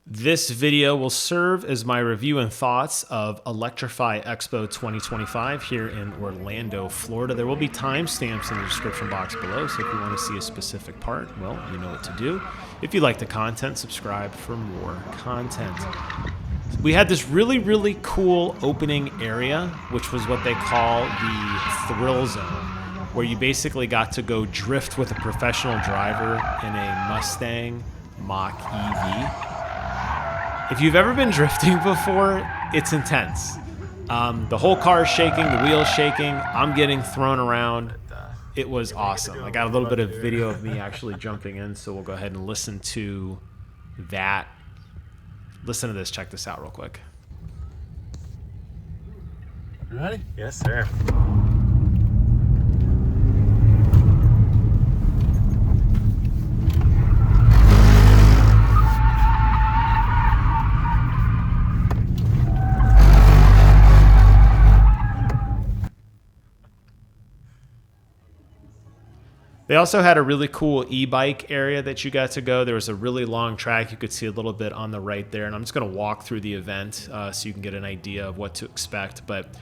This video will serve as my review and thoughts of Electrify Expo 2025 here in Orlando, Florida. There will be timestamps in the description box below, so if you want to see a specific part, well, you know what to do. If you like the content, subscribe for more content. We had this really cool opening area, which was what they call the Thrill Zone, where you basically got to go drift with a professional driver in a Mustang Mach-EV. If you've ever been drifting before, it's intense. The whole car is shaking, the wheel's shaking, I'm getting thrown around. It was awesome. I got a little bit of video of me actually jumping in, so we'll go ahead and listen to that. Listen to this, check this out real quick. You ready? Yes, sir. They also had a really cool e-bike area that you got to go. There was a really long track. You could see a little bit on the right there. And I'm just going to walk through the event so you can get an idea of what to expect. But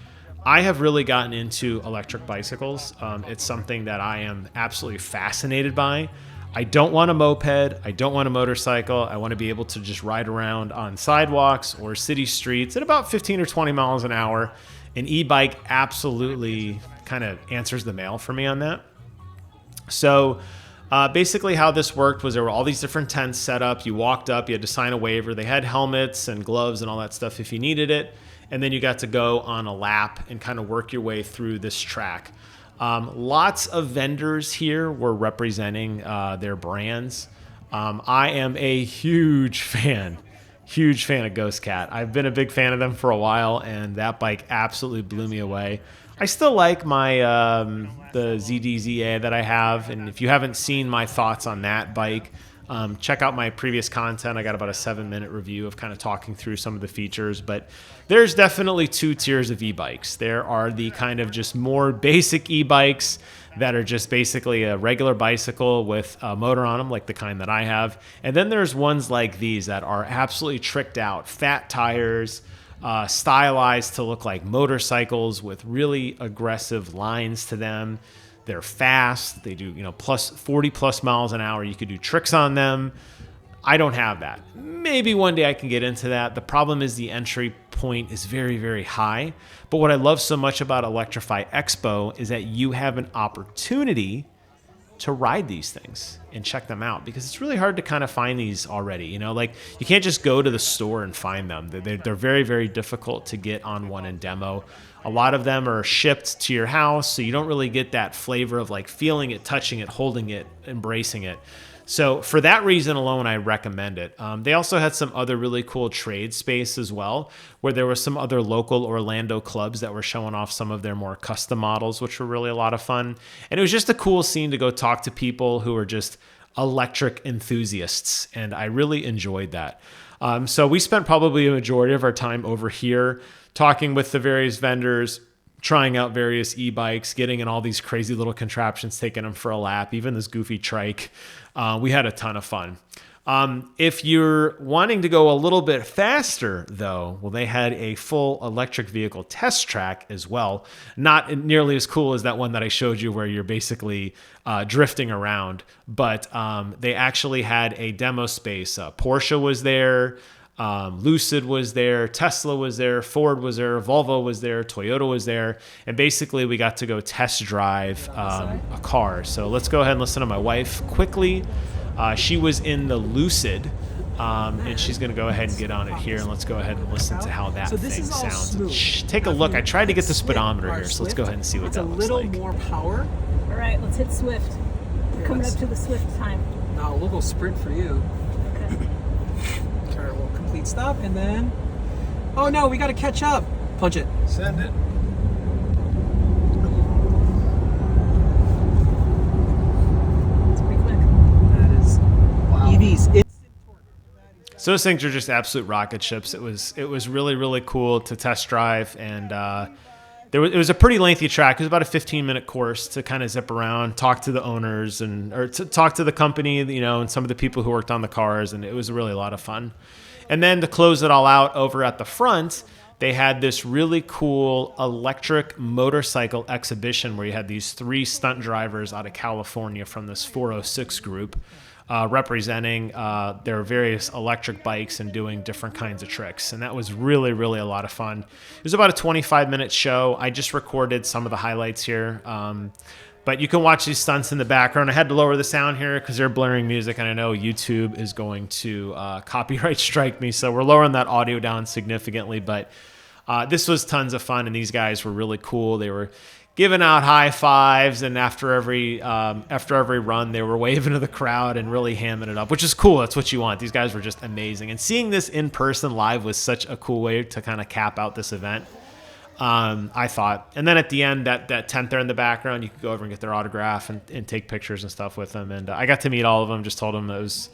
I have really gotten into electric bicycles. It's something that I am absolutely fascinated by. I don't want a moped. I don't want a motorcycle. I want to be able to just ride around on sidewalks or city streets at about 15 or 20 miles an hour. An e-bike absolutely kind of answers the mail for me on that. So basically how this worked was there were all these different tents set up. You walked up, you had to sign a waiver. They had helmets and gloves and all that stuff if you needed it. And then you got to go on a lap and kind of work your way through this track. Lots of vendors here were representing their brands. I am a huge fan of Ghost Cat. I've been a big fan of them for a while, and that bike absolutely blew me away. I still like my the ZDZA that I have, and if you haven't seen my thoughts on that bike, check out my previous content. I got about a 7-minute review of kind of talking through some of the features, but there's definitely two tiers of e-bikes. There are the kind of just more basic e-bikes that are just basically a regular bicycle with a motor on them, like the kind that I have. And then there's ones like these that are absolutely tricked out, fat tires, stylized to look like motorcycles with really aggressive lines to them. They're fast. They do, plus 40 plus miles an hour. You could do tricks on them. I don't have that. Maybe one day I can get into that. The problem is the entry point is very high. But what I love so much about Electrify Expo is that you have an opportunity to ride these things and check them out, because it's really hard to kind of find these already. Like you can't just go to the store and find them. They're very difficult to get on one and demo. A lot of them are shipped to your house, so you don't really get that flavor of like feeling it, touching it, holding it, embracing it. So for that reason alone, I recommend it. They also had some other really cool trade space as well, where there were some other local Orlando clubs that were showing off some of their more custom models, which were really a lot of fun. And it was just a cool scene to go talk to people who are just electric enthusiasts, and I really enjoyed that. So we spent probably a majority of our time over here talking with the various vendors, trying out various e-bikes, getting in all these crazy little contraptions, taking them for a lap, even this goofy trike. We had a ton of fun. If you're wanting to go a little bit faster, though, well, they had a full electric vehicle test track as well. Not nearly as cool as that one that I showed you where you're basically drifting around, but they actually had a demo space. Porsche was there. Lucid was there, Tesla was there, Ford was there, Volvo was there, Toyota was there, and basically we got to go test drive a car. So let's go ahead and listen to my wife quickly. She was in the Lucid, and she's going to go ahead and get on it here, and let's go ahead and listen to how that thing sounds. Take a look. I tried to get the speedometer here, so let's go ahead and see what that looks like. It's a little more power. All right, let's hit Swift. We're coming up to the Swift time. No, we'll go sprint for you. Okay. We'll complete stop, and then... Oh no, we got to catch up. Punch it. Send it. It's pretty quick. That is EVs. So those things are just absolute rocket ships. It was really cool to test drive, and it was a pretty lengthy track. It was about a 15-minute course to kind of zip around, talk to the owners, or to talk to the company, and some of the people who worked on the cars, and it was really a lot of fun. And then to close it all out, over at the front, they had this really cool electric motorcycle exhibition where you had these 3 stunt drivers out of California from this 406 group, representing their various electric bikes and doing different kinds of tricks. And that was really, really a lot of fun. It was about a 25-minute show. I just recorded some of the highlights here. But you can watch these stunts in the background. I had to lower the sound here because they're blaring music, and I know YouTube is going to copyright strike me. So we're lowering that audio down significantly. But this was tons of fun, and these guys were really cool. They were giving out high fives, and after every run, they were waving to the crowd and really hamming it up, which is cool. That's what you want. These guys were just amazing. And seeing this in person live was such a cool way to kind of cap out this event, I thought. And then at the end, that tent there in the background, you could go over and get their autograph and take pictures and stuff with them. And I got to meet all of them, just told them it was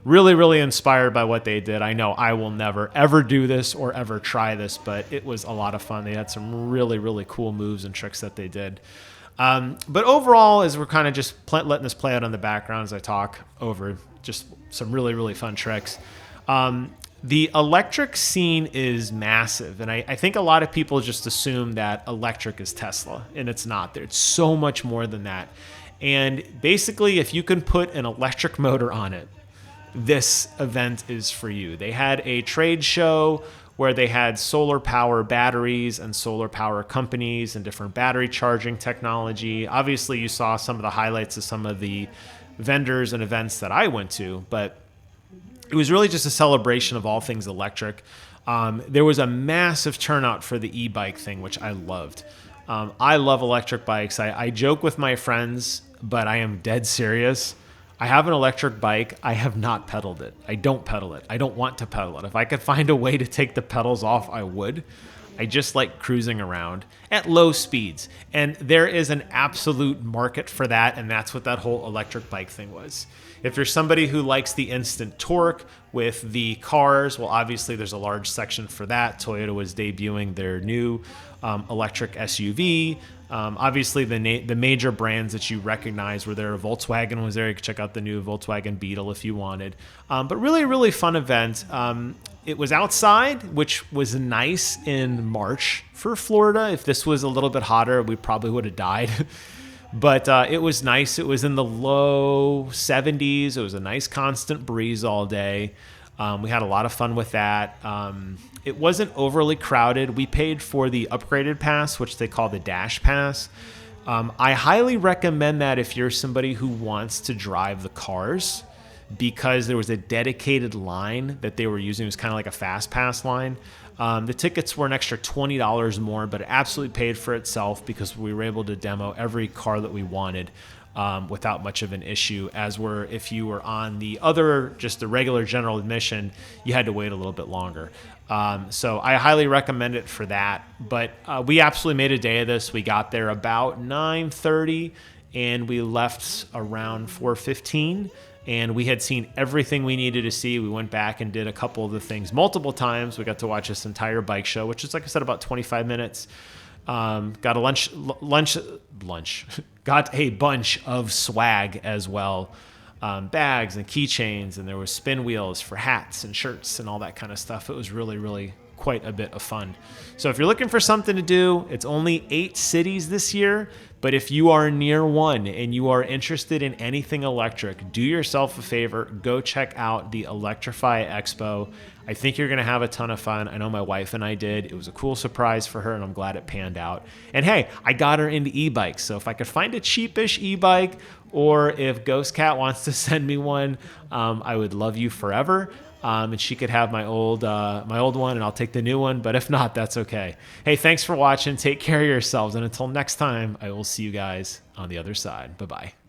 really, really inspired by what they did. I know I will never, ever do this or ever try this, but it was a lot of fun. They had some really, really cool moves and tricks that they did. But overall, as we're kind of just letting this play out on the background as I talk over just some really, really fun tricks. The electric scene is massive, and I think a lot of people just assume that electric is Tesla, and it's not. It's so much more than that. And basically, if you can put an electric motor on it, this event is for you. They had a trade show where they had solar power batteries and solar power companies and different battery charging technology. Obviously, you saw some of the highlights of some of the vendors and events that I went to, but it was really just a celebration of all things electric. There was a massive turnout for the e-bike thing, which I loved. I love electric bikes. I joke with my friends, but I am dead serious. I have an electric bike. I have not pedaled it. I don't pedal it. I don't want to pedal it. If I could find a way to take the pedals off, I would. I just like cruising around at low speeds. And there is an absolute market for that, and that's what that whole electric bike thing was. If you're somebody who likes the instant torque with the cars, well, obviously there's a large section for that. Toyota was debuting their new electric SUV. Obviously, the major brands that you recognize were there. Volkswagen was there. You could check out the new Volkswagen Beetle if you wanted. But really, really fun event. It was outside, which was nice in March for Florida. If this was a little bit hotter, we probably would have died. But it was nice. It was in the low 70s. It was a nice constant breeze all day. We had a lot of fun with that. It wasn't overly crowded. We paid for the upgraded pass, which they call the Dash Pass. I highly recommend that if you're somebody who wants to drive the cars, because there was a dedicated line that they were using. It was kind of like a fast pass line. The tickets were an extra $20 more, but it absolutely paid for itself because we were able to demo every car that we wanted without much of an issue. If you were on just the regular general admission, you had to wait a little bit longer. So I highly recommend it for that. But we absolutely made a day of this. We got there about 9:30 and we left around 4:15. And we had seen everything we needed to see. We went back and did a couple of the things multiple times. We got to watch this entire bike show, which is, like I said, about 25 minutes. Got a lunch. Got a bunch of swag as well. Bags and keychains, and there was spin wheels for hats and shirts and all that kind of stuff. It was really, really quite a bit of fun. So if you're looking for something to do, it's only 8 cities this year. But if you are near one and you are interested in anything electric, do yourself a favor, go check out the Electrify Expo. I think you're going to have a ton of fun. I know my wife and I did. It was a cool surprise for her, and I'm glad it panned out. And hey, I got her into e-bikes. So if I could find a cheapish e-bike, or if Ghost Cat wants to send me one, I would love you forever. And she could have my old one, and I'll take the new one. But if not, that's okay. Hey, thanks for watching. Take care of yourselves. And until next time, I will see you guys on the other side. Bye-bye.